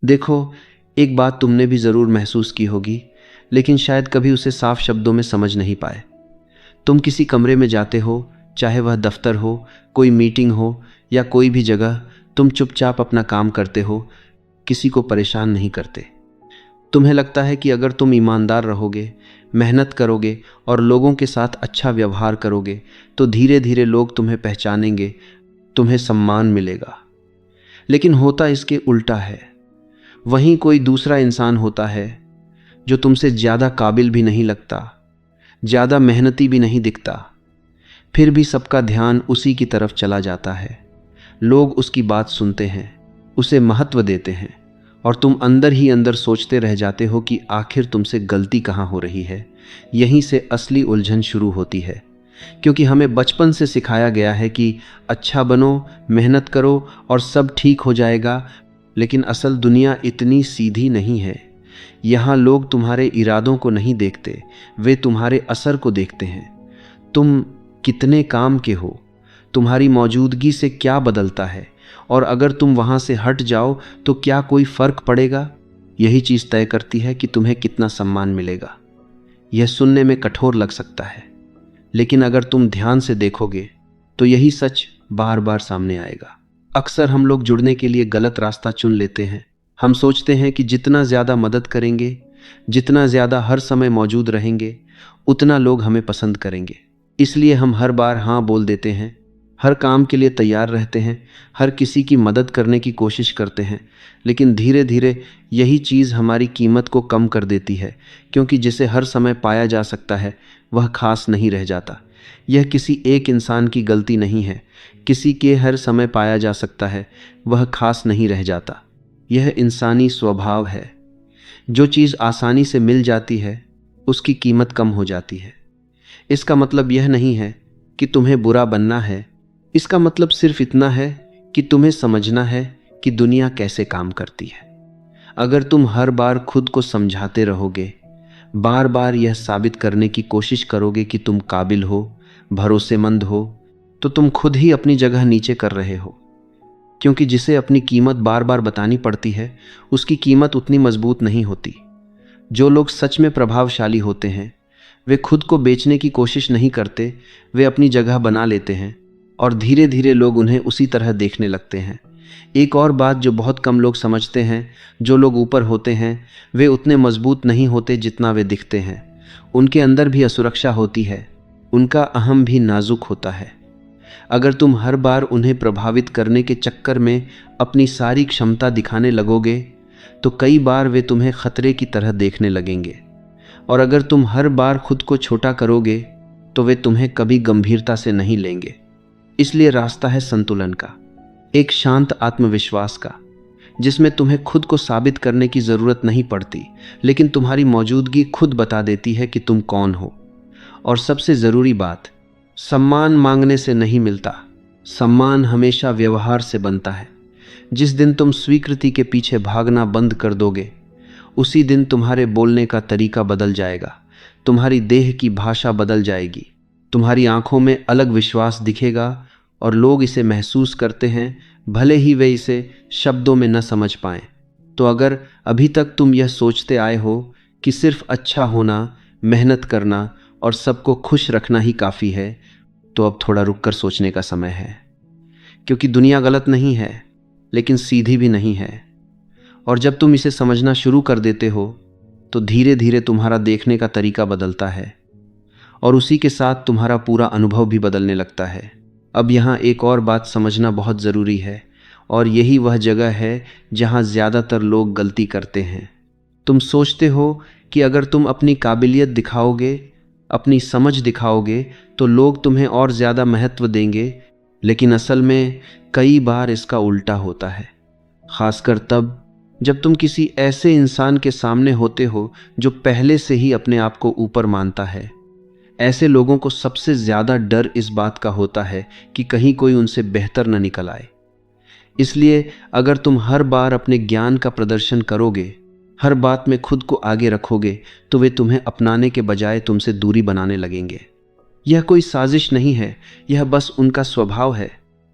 देखो, एक बात तुमने भी ज़रूर महसूस की होगी, लेकिन शायद कभी उसे साफ शब्दों में समझ नहीं पाए। तुम किसी कमरे में जाते हो, चाहे वह दफ्तर हो, कोई मीटिंग हो या कोई भी जगह, तुम चुपचाप अपना काम करते हो, किसी को परेशान नहीं करते। तुम्हें लगता है कि अगर तुम ईमानदार रहोगे, मेहनत करोगे और लोगों के साथ अच्छा व्यवहार करोगे, तो धीरे धीरे लोग तुम्हें पहचानेंगे, तुम्हें सम्मान मिलेगा। लेकिन होता इसके उल्टा है। वहीं कोई दूसरा इंसान होता है जो तुमसे ज़्यादा काबिल भी नहीं लगता, ज़्यादा मेहनती भी नहीं दिखता, फिर भी सबका ध्यान उसी की तरफ चला जाता है। लोग उसकी बात सुनते हैं, उसे महत्व देते हैं, और तुम अंदर ही अंदर सोचते रह जाते हो कि आखिर तुमसे गलती कहाँ हो रही है। यहीं से असली उलझन शुरू होती है, क्योंकि हमें बचपन से सिखाया गया है कि अच्छा बनो, मेहनत करो और सब ठीक हो जाएगा। लेकिन असल दुनिया इतनी सीधी नहीं है। यहाँ लोग तुम्हारे इरादों को नहीं देखते, वे तुम्हारे असर को देखते हैं। तुम कितने काम के हो, तुम्हारी मौजूदगी से क्या बदलता है, और अगर तुम वहाँ से हट जाओ तो क्या कोई फ़र्क पड़ेगा। यही चीज़ तय करती है कि तुम्हें कितना सम्मान मिलेगा। यह सुनने में कठोर लग सकता है, लेकिन अगर तुम ध्यान से देखोगे तो यही सच बार बार सामने आएगा। अक्सर हम लोग जुड़ने के लिए गलत रास्ता चुन लेते हैं। हम सोचते हैं कि जितना ज़्यादा मदद करेंगे, जितना ज़्यादा हर समय मौजूद रहेंगे, उतना लोग हमें पसंद करेंगे। इसलिए हम हर बार हाँ बोल देते हैं, हर काम के लिए तैयार रहते हैं, हर किसी की मदद करने की कोशिश करते हैं। लेकिन धीरे धीरे यही चीज़ हमारी कीमत को कम कर देती है, क्योंकि जिसे हर समय पाया जा सकता है वह खास नहीं रह जाता। यह किसी एक इंसान की गलती नहीं है। किसी के हर समय पाया जा सकता है वह खास नहीं रह जाता। यह इंसानी स्वभाव है। जो चीज़ आसानी से मिल जाती है उसकी कीमत कम हो जाती है। इसका मतलब यह नहीं है कि तुम्हें बुरा बनना है। इसका मतलब सिर्फ इतना है कि तुम्हें समझना है कि दुनिया कैसे काम करती है। अगर तुम हर बार खुद को समझाते रहोगे, बार बार यह साबित करने की कोशिश करोगे कि तुम काबिल हो, भरोसेमंद हो, तो तुम खुद ही अपनी जगह नीचे कर रहे हो। क्योंकि जिसे अपनी कीमत बार बार बतानी पड़ती है उसकी कीमत उतनी मजबूत नहीं होती। जो लोग सच में प्रभावशाली होते हैं वे खुद को बेचने की कोशिश नहीं करते, वे अपनी जगह बना लेते हैं और धीरे धीरे लोग उन्हें उसी तरह देखने लगते हैं। एक और बात जो बहुत कम लोग समझते हैं, जो लोग ऊपर होते हैं वे उतने मजबूत नहीं होते जितना वे दिखते हैं। उनके अंदर भी असुरक्षा होती है, उनका अहम भी नाजुक होता है। अगर तुम हर बार उन्हें प्रभावित करने के चक्कर में अपनी सारी क्षमता दिखाने लगोगे तो कई बार वे तुम्हें खतरे की तरह देखने लगेंगे, और अगर तुम हर बार खुद को छोटा करोगे तो वे तुम्हें कभी गंभीरता से नहीं लेंगे। इसलिए रास्ता है संतुलन का, एक शांत आत्मविश्वास का, जिसमें तुम्हें खुद को साबित करने की ज़रूरत नहीं पड़ती, लेकिन तुम्हारी मौजूदगी खुद बता देती है कि तुम कौन हो। और सबसे ज़रूरी बात, सम्मान मांगने से नहीं मिलता, सम्मान हमेशा व्यवहार से बनता है। जिस दिन तुम स्वीकृति के पीछे भागना बंद कर दोगे उसी दिन तुम्हारे बोलने का तरीका बदल जाएगा, तुम्हारी देह की भाषा बदल जाएगी, तुम्हारी आंखों में अलग विश्वास दिखेगा और लोग इसे महसूस करते हैं, भले ही वे इसे शब्दों में न समझ पाएं। तो अगर अभी तक तुम यह सोचते आए हो कि सिर्फ अच्छा होना, मेहनत करना और सबको खुश रखना ही काफ़ी है, तो अब थोड़ा रुक कर सोचने का समय है। क्योंकि दुनिया गलत नहीं है, लेकिन सीधी भी नहीं है। और जब तुम इसे समझना शुरू कर देते हो तो धीरे धीरे तुम्हारा देखने का तरीका बदलता है, और उसी के साथ तुम्हारा पूरा अनुभव भी बदलने लगता है। अब यहाँ एक और बात समझना बहुत ज़रूरी है, और यही वह जगह है जहाँ ज़्यादातर लोग गलती करते हैं। तुम सोचते हो कि अगर तुम अपनी काबिलियत दिखाओगे, अपनी समझ दिखाओगे, तो लोग तुम्हें और ज़्यादा महत्व देंगे, लेकिन असल में कई बार इसका उल्टा होता है। खासकर तब जब तुम किसी ऐसे इंसान के सामने होते हो जो पहले से ही अपने आप को ऊपर मानता है। ऐसे लोगों को सबसे ज़्यादा डर इस बात का होता है कि कहीं कोई उनसे बेहतर न निकल आए। इसलिए अगर तुम हर बार अपने ज्ञान का प्रदर्शन करोगे, हर बात में खुद को आगे रखोगे, तो वे तुम्हें अपनाने के बजाय तुमसे दूरी बनाने लगेंगे। यह कोई साजिश नहीं है, यह बस उनका स्वभाव है।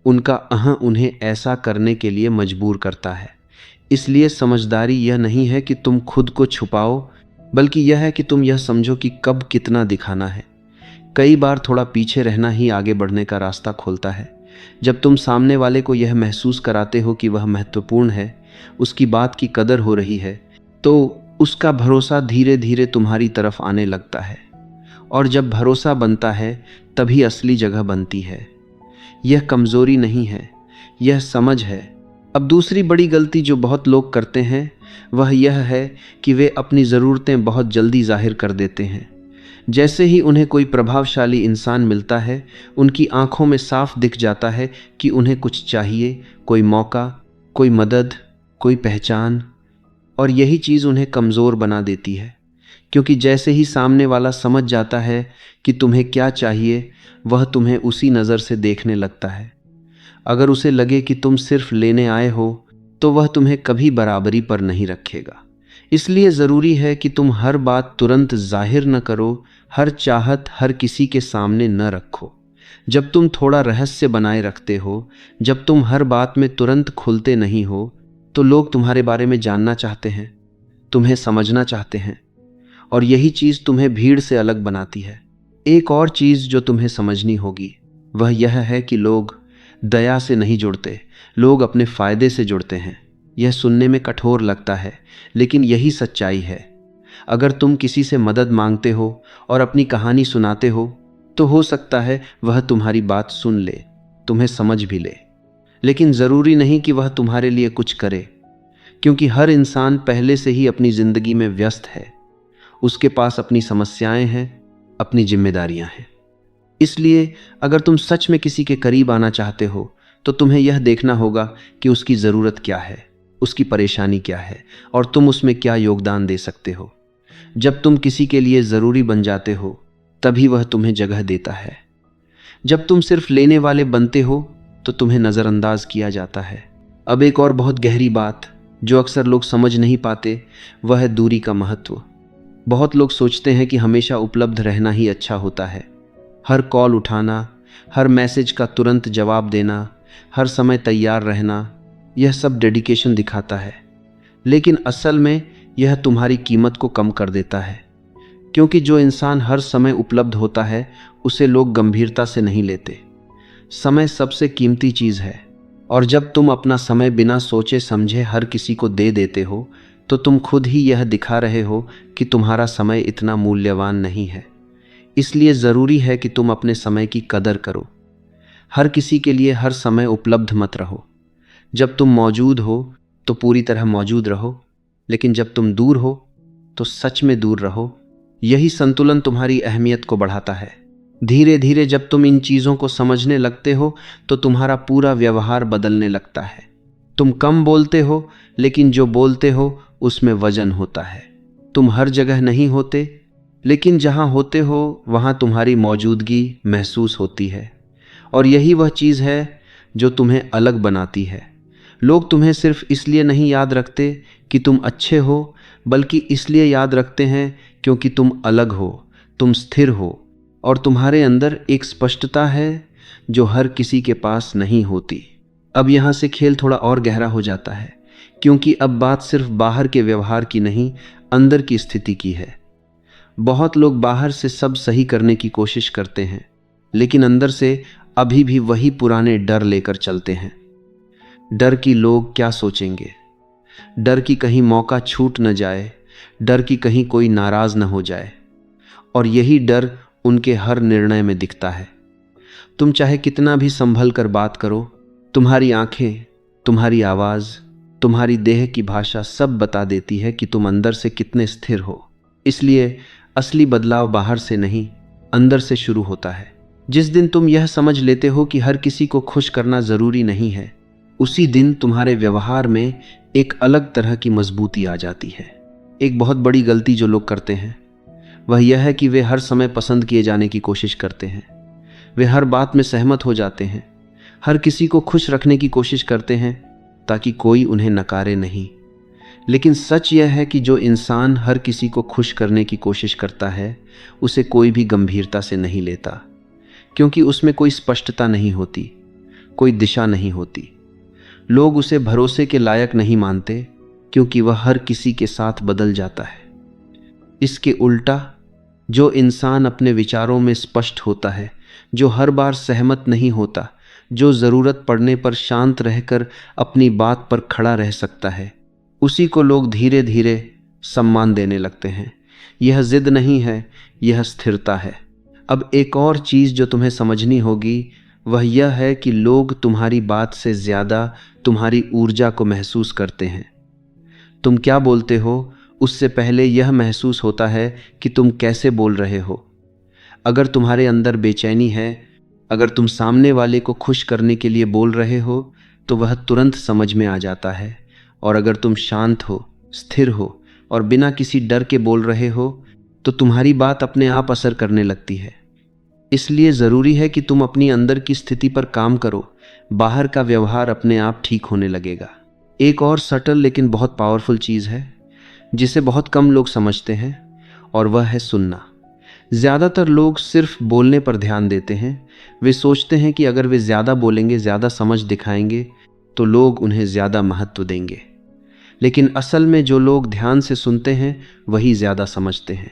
उनका अहं उन्हें ऐसा करने के लिए मजबूर करता है। इसलिए समझदारी यह नहीं है कि तुम खुद को छुपाओ, बल्कि यह है कि तुम यह समझो कि कब कितना दिखाना है। कई बार थोड़ा पीछे रहना ही आगे बढ़ने का रास्ता खोलता है। जब तुम सामने वाले को यह महसूस कराते हो कि वह महत्वपूर्ण है, उसकी बात की कदर हो रही है, तो उसका भरोसा धीरे धीरे तुम्हारी तरफ आने लगता है। और जब भरोसा बनता है तभी असली जगह बनती है। यह कमज़ोरी नहीं है, यह समझ है। अब दूसरी बड़ी गलती जो बहुत लोग करते हैं वह यह है कि वे अपनी ज़रूरतें बहुत जल्दी जाहिर कर देते हैं। जैसे ही उन्हें कोई प्रभावशाली इंसान मिलता है, उनकी आंखों में साफ दिख जाता है कि उन्हें कुछ चाहिए, कोई मौका, कोई मदद, कोई पहचान। और यही चीज़ उन्हें कमज़ोर बना देती है, क्योंकि जैसे ही सामने वाला समझ जाता है कि तुम्हें क्या चाहिए, वह तुम्हें उसी नज़र से देखने लगता है। अगर उसे लगे कि तुम सिर्फ लेने आए हो, तो वह तुम्हें कभी बराबरी पर नहीं रखेगा। इसलिए ज़रूरी है कि तुम हर बात तुरंत जाहिर न करो, हर चाहत हर किसी के सामने न रखो। जब तुम थोड़ा रहस्य बनाए रखते हो, जब तुम हर बात में तुरंत खुलते नहीं हो, तो लोग तुम्हारे बारे में जानना चाहते हैं, तुम्हें समझना चाहते हैं, और यही चीज़ तुम्हें भीड़ से अलग बनाती है। एक और चीज़ जो तुम्हें समझनी होगी वह यह है कि लोग दया से नहीं जुड़ते, लोग अपने फ़ायदे से जुड़ते हैं। यह सुनने में कठोर लगता है, लेकिन यही सच्चाई है। अगर तुम किसी से मदद मांगते हो और अपनी कहानी सुनाते हो, तो हो सकता है वह तुम्हारी बात सुन ले, तुम्हें समझ भी ले, लेकिन ज़रूरी नहीं कि वह तुम्हारे लिए कुछ करे, क्योंकि हर इंसान पहले से ही अपनी ज़िंदगी में व्यस्त है। उसके पास अपनी समस्याएं हैं, अपनी जिम्मेदारियां हैं। इसलिए अगर तुम सच में किसी के करीब आना चाहते हो, तो तुम्हें यह देखना होगा कि उसकी ज़रूरत क्या है, उसकी परेशानी क्या है, और तुम उसमें क्या योगदान दे सकते हो। जब तुम किसी के लिए ज़रूरी बन जाते हो, तभी वह तुम्हें जगह देता है। जब तुम सिर्फ लेने वाले बनते हो, तो तुम्हें नज़रअंदाज किया जाता है। अब एक और बहुत गहरी बात जो अक्सर लोग समझ नहीं पाते, वह है दूरी का महत्व। बहुत लोग सोचते हैं कि हमेशा उपलब्ध रहना ही अच्छा होता है। हर कॉल उठाना, हर मैसेज का तुरंत जवाब देना, हर समय तैयार रहना, यह सब डेडिकेशन दिखाता है। लेकिन असल में यह तुम्हारी कीमत को कम कर देता है, क्योंकि जो इंसान हर समय उपलब्ध होता है उसे लोग गंभीरता से नहीं लेते। समय सबसे कीमती चीज़ है, और जब तुम अपना समय बिना सोचे समझे हर किसी को दे देते हो, तो तुम खुद ही यह दिखा रहे हो कि तुम्हारा समय इतना मूल्यवान नहीं है। इसलिए ज़रूरी है कि तुम अपने समय की कदर करो। हर किसी के लिए हर समय उपलब्ध मत रहो। जब तुम मौजूद हो तो पूरी तरह मौजूद रहो, लेकिन जब तुम दूर हो तो सच में दूर रहो। यही संतुलन तुम्हारी अहमियत को बढ़ाता है। धीरे धीरे जब तुम इन चीज़ों को समझने लगते हो, तो तुम्हारा पूरा व्यवहार बदलने लगता है। तुम कम बोलते हो, लेकिन जो बोलते हो उसमें वजन होता है। तुम हर जगह नहीं होते, लेकिन जहाँ होते हो वहाँ तुम्हारी मौजूदगी महसूस होती है। और यही वह चीज़ है जो तुम्हें अलग बनाती है। लोग तुम्हें सिर्फ इसलिए नहीं याद रखते कि तुम अच्छे हो, बल्कि इसलिए याद रखते हैं क्योंकि तुम अलग हो, तुम स्थिर हो, और तुम्हारे अंदर एक स्पष्टता है जो हर किसी के पास नहीं होती। अब यहाँ से खेल थोड़ा और गहरा हो जाता है, क्योंकि अब बात सिर्फ बाहर के व्यवहार की नहीं, अंदर की स्थिति की है। बहुत लोग बाहर से सब सही करने की कोशिश करते हैं, लेकिन अंदर से अभी भी वही पुराने डर लेकर चलते हैं। डर कि लोग क्या सोचेंगे, डर कि कहीं मौका छूट न जाए, डर कि कहीं कोई नाराज न हो जाए। और यही डर उनके हर निर्णय में दिखता है। तुम चाहे कितना भी संभल कर बात करो, तुम्हारी आंखें, तुम्हारी आवाज़, तुम्हारी देह की भाषा सब बता देती है कि तुम अंदर से कितने स्थिर हो। इसलिए असली बदलाव बाहर से नहीं, अंदर से शुरू होता है। जिस दिन तुम यह समझ लेते हो कि हर किसी को खुश करना ज़रूरी नहीं है, उसी दिन तुम्हारे व्यवहार में एक अलग तरह की मजबूती आ जाती है। एक बहुत बड़ी गलती जो लोग करते हैं वह यह है कि वे हर समय पसंद किए जाने की कोशिश करते हैं। वे हर बात में सहमत हो जाते हैं, हर किसी को खुश रखने की कोशिश करते हैं ताकि कोई उन्हें नकारे नहीं। लेकिन सच यह है कि जो इंसान हर किसी को खुश करने की कोशिश करता है, उसे कोई भी गंभीरता से नहीं लेता, क्योंकि उसमें कोई स्पष्टता नहीं होती, कोई दिशा नहीं होती। लोग उसे भरोसे के लायक नहीं मानते, क्योंकि वह हर किसी के साथ बदल जाता है। इसके उल्टा, जो इंसान अपने विचारों में स्पष्ट होता है, जो हर बार सहमत नहीं होता, जो ज़रूरत पड़ने पर शांत रहकर अपनी बात पर खड़ा रह सकता है, उसी को लोग धीरे धीरे सम्मान देने लगते हैं। यह जिद नहीं है, यह स्थिरता है। अब एक और चीज़ जो तुम्हें समझनी होगी वह यह है कि लोग तुम्हारी बात से ज़्यादा तुम्हारी ऊर्जा को महसूस करते हैं। तुम क्या बोलते हो उससे पहले यह महसूस होता है कि तुम कैसे बोल रहे हो। अगर तुम्हारे अंदर बेचैनी है, अगर तुम सामने वाले को खुश करने के लिए बोल रहे हो तो वह तुरंत समझ में आ जाता है। और अगर तुम शांत हो, स्थिर हो और बिना किसी डर के बोल रहे हो तो तुम्हारी बात अपने आप असर करने लगती है। इसलिए ज़रूरी है कि तुम अपनी अंदर की स्थिति पर काम करो, बाहर का व्यवहार अपने आप ठीक होने लगेगा। एक और सटल लेकिन बहुत पावरफुल चीज़ है जिसे बहुत कम लोग समझते हैं, और वह है सुनना। ज़्यादातर लोग सिर्फ बोलने पर ध्यान देते हैं। वे सोचते हैं कि अगर वे ज़्यादा बोलेंगे, ज़्यादा समझ दिखाएंगे तो लोग उन्हें ज़्यादा महत्व देंगे। लेकिन असल में जो लोग ध्यान से सुनते हैं वही ज़्यादा समझते हैं,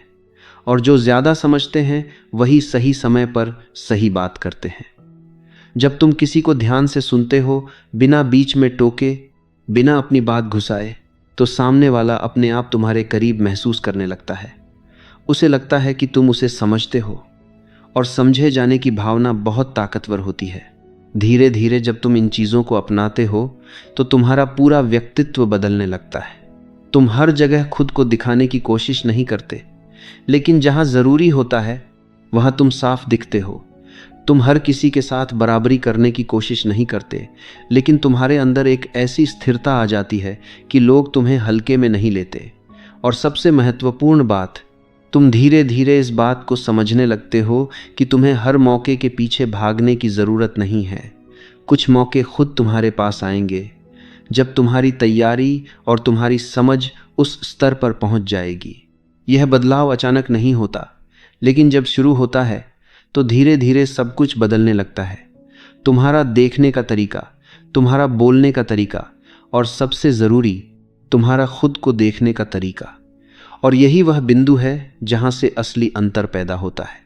और जो ज़्यादा समझते हैं वही सही समय पर सही बात करते हैं। जब तुम किसी को ध्यान से सुनते हो, बिना बीच में टोके, बिना अपनी बात घुसाए, तो सामने वाला अपने आप तुम्हारे करीब महसूस करने लगता है। उसे लगता है कि तुम उसे समझते हो, और समझे जाने की भावना बहुत ताकतवर होती है। धीरे धीरे जब तुम इन चीज़ों को अपनाते हो तो तुम्हारा पूरा व्यक्तित्व बदलने लगता है। तुम हर जगह खुद को दिखाने की कोशिश नहीं करते, लेकिन जहाँ ज़रूरी होता है वहाँ तुम साफ दिखते हो। तुम हर किसी के साथ बराबरी करने की कोशिश नहीं करते, लेकिन तुम्हारे अंदर एक ऐसी स्थिरता आ जाती है कि लोग तुम्हें हल्के में नहीं लेते। और सबसे महत्वपूर्ण बात, तुम धीरे धीरे इस बात को समझने लगते हो कि तुम्हें हर मौके के पीछे भागने की ज़रूरत नहीं है। कुछ मौके खुद तुम्हारे पास आएंगे जब तुम्हारी तैयारी और तुम्हारी समझ उस स्तर पर पहुंच जाएगी। यह बदलाव अचानक नहीं होता, लेकिन जब शुरू होता है तो धीरे धीरे सब कुछ बदलने लगता है। तुम्हारा देखने का तरीका, तुम्हारा बोलने का तरीका, और सबसे ज़रूरी तुम्हारा खुद को देखने का तरीका। और यही वह बिंदु है जहाँ से असली अंतर पैदा होता है,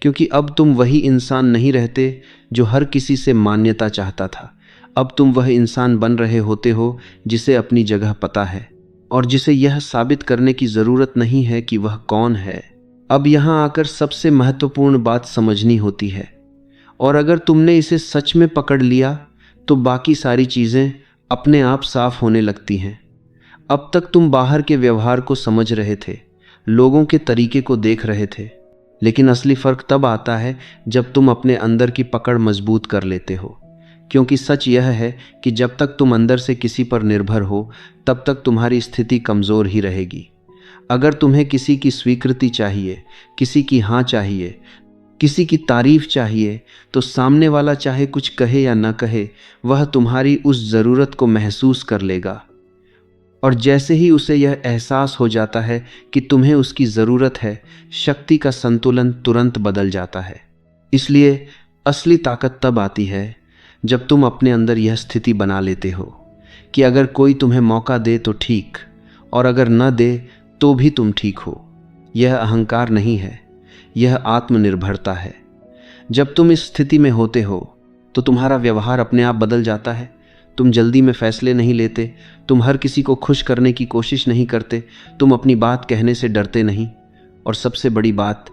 क्योंकि अब तुम वही इंसान नहीं रहते जो हर किसी से मान्यता चाहता था। अब तुम वह इंसान बन रहे होते हो जिसे अपनी जगह पता है, और जिसे यह साबित करने की ज़रूरत नहीं है कि वह कौन है। अब यहाँ आकर सबसे महत्वपूर्ण बात समझनी होती है, और अगर तुमने इसे सच में पकड़ लिया तो बाकी सारी चीज़ें अपने आप साफ होने लगती हैं। अब तक तुम बाहर के व्यवहार को समझ रहे थे, लोगों के तरीके को देख रहे थे, लेकिन असली फ़र्क तब आता है जब तुम अपने अंदर की पकड़ मजबूत कर लेते हो। क्योंकि सच यह है कि जब तक तुम अंदर से किसी पर निर्भर हो, तब तक तुम्हारी स्थिति कमज़ोर ही रहेगी। अगर तुम्हें किसी की स्वीकृति चाहिए, किसी की हाँ चाहिए, किसी की तारीफ चाहिए, तो सामने वाला चाहे कुछ कहे या ना कहे, वह तुम्हारी उस ज़रूरत को महसूस कर लेगा। और जैसे ही उसे यह एहसास हो जाता है कि तुम्हें उसकी ज़रूरत है, शक्ति का संतुलन तुरंत बदल जाता है। इसलिए असली ताकत तब आती है जब तुम अपने अंदर यह स्थिति बना लेते हो कि अगर कोई तुम्हें मौका दे तो ठीक, और अगर न दे तो भी तुम ठीक हो। यह अहंकार नहीं है, यह आत्मनिर्भरता है। जब तुम इस स्थिति में होते हो तो तुम्हारा व्यवहार अपने आप बदल जाता है। तुम जल्दी में फैसले नहीं लेते, तुम हर किसी को खुश करने की कोशिश नहीं करते, तुम अपनी बात कहने से डरते नहीं, और सबसे बड़ी बात,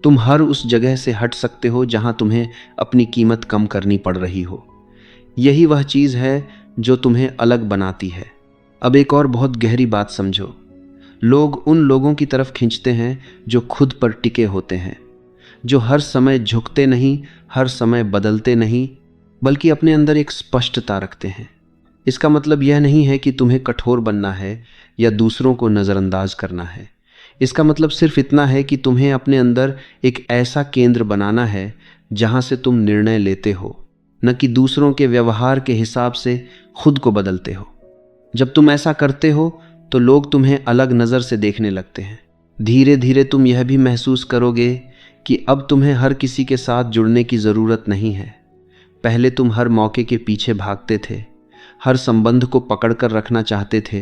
तुम हर उस जगह से हट सकते हो जहां तुम्हें अपनी कीमत कम करनी पड़ रही हो। यही वह चीज़ है जो तुम्हें अलग बनाती है। अब एक और बहुत गहरी बात समझो, लोग उन लोगों की तरफ खींचते हैं जो खुद पर टिके होते हैं, जो हर समय झुकते नहीं, हर समय बदलते नहीं, बल्कि अपने अंदर एक स्पष्टता रखते हैं। इसका मतलब यह नहीं है कि तुम्हें कठोर बनना है या दूसरों को नज़रअंदाज करना है। इसका मतलब सिर्फ इतना है कि तुम्हें अपने अंदर एक ऐसा केंद्र बनाना है जहां से तुम निर्णय लेते हो, न कि दूसरों के व्यवहार के हिसाब से खुद को बदलते हो। जब तुम ऐसा करते हो तो लोग तुम्हें अलग नज़र से देखने लगते हैं। धीरे धीरे तुम यह भी महसूस करोगे कि अब तुम्हें हर किसी के साथ जुड़ने की ज़रूरत नहीं है। पहले तुम हर मौके के पीछे भागते थे, हर संबंध को पकड़ कर रखना चाहते थे,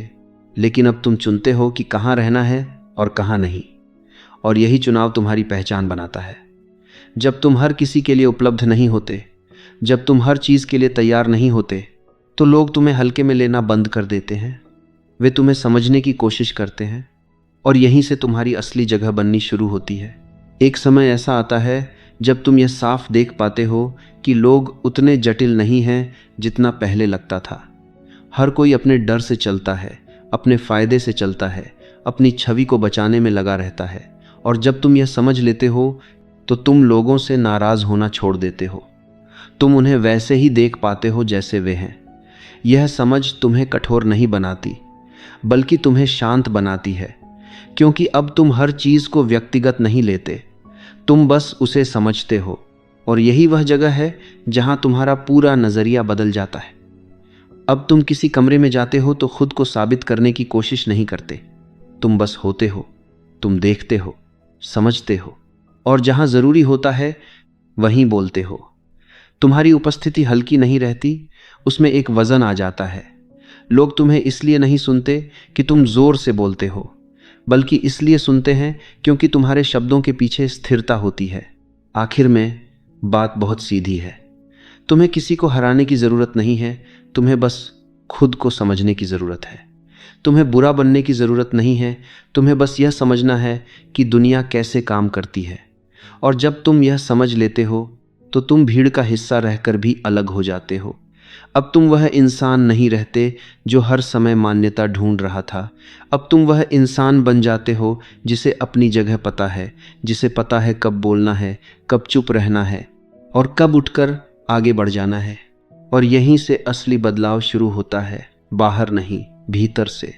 लेकिन अब तुम चुनते हो कि कहाँ रहना है और कहाँ नहीं, और यही चुनाव तुम्हारी पहचान बनाता है। जब तुम हर किसी के लिए उपलब्ध नहीं होते, जब तुम हर चीज़ के लिए तैयार नहीं होते, तो लोग तुम्हें हल्के में लेना बंद कर देते हैं। वे तुम्हें समझने की कोशिश करते हैं, और यहीं से तुम्हारी असली जगह बननी शुरू होती है। एक समय ऐसा आता है जब तुम यह साफ देख पाते हो कि लोग उतने जटिल नहीं हैं जितना पहले लगता था। हर कोई अपने डर से चलता है, अपने फायदे से चलता है, अपनी छवि को बचाने में लगा रहता है। और जब तुम यह समझ लेते हो तो तुम लोगों से नाराज होना छोड़ देते हो। तुम उन्हें वैसे ही देख पाते हो जैसे वे हैं। यह समझ तुम्हें कठोर नहीं बनाती, बल्कि तुम्हें शांत बनाती है, क्योंकि अब तुम हर चीज को व्यक्तिगत नहीं लेते, तुम बस उसे समझते हो। और यही वह जगह है जहां तुम्हारा पूरा नजरिया बदल जाता है। अब तुम किसी कमरे में जाते हो तो खुद को साबित करने की कोशिश नहीं करते, तुम बस होते हो, तुम देखते हो, समझते हो, और जहां जरूरी होता है वहीं बोलते हो। तुम्हारी उपस्थिति हल्की नहीं रहती, उसमें एक वजन आ जाता है। लोग तुम्हें इसलिए नहीं सुनते कि तुम जोर से बोलते हो, बल्कि इसलिए सुनते हैं क्योंकि तुम्हारे शब्दों के पीछे स्थिरता होती है। आखिर में बात बहुत सीधी है, तुम्हें किसी को हराने की जरूरत नहीं है, तुम्हें बस खुद को समझने की जरूरत है। तुम्हें बुरा बनने की जरूरत नहीं है, तुम्हें बस यह समझना है कि दुनिया कैसे काम करती है। और जब तुम यह समझ लेते हो तो तुम भीड़ का हिस्सा रहकर भी अलग हो जाते हो। अब तुम वह इंसान नहीं रहते जो हर समय मान्यता ढूंढ रहा था। अब तुम वह इंसान बन जाते हो जिसे अपनी जगह पता है, जिसे पता है कब बोलना है, कब चुप रहना है, और कब उठकर आगे बढ़ जाना है। और यहीं से असली बदलाव शुरू होता है, बाहर नहीं, भीतर से।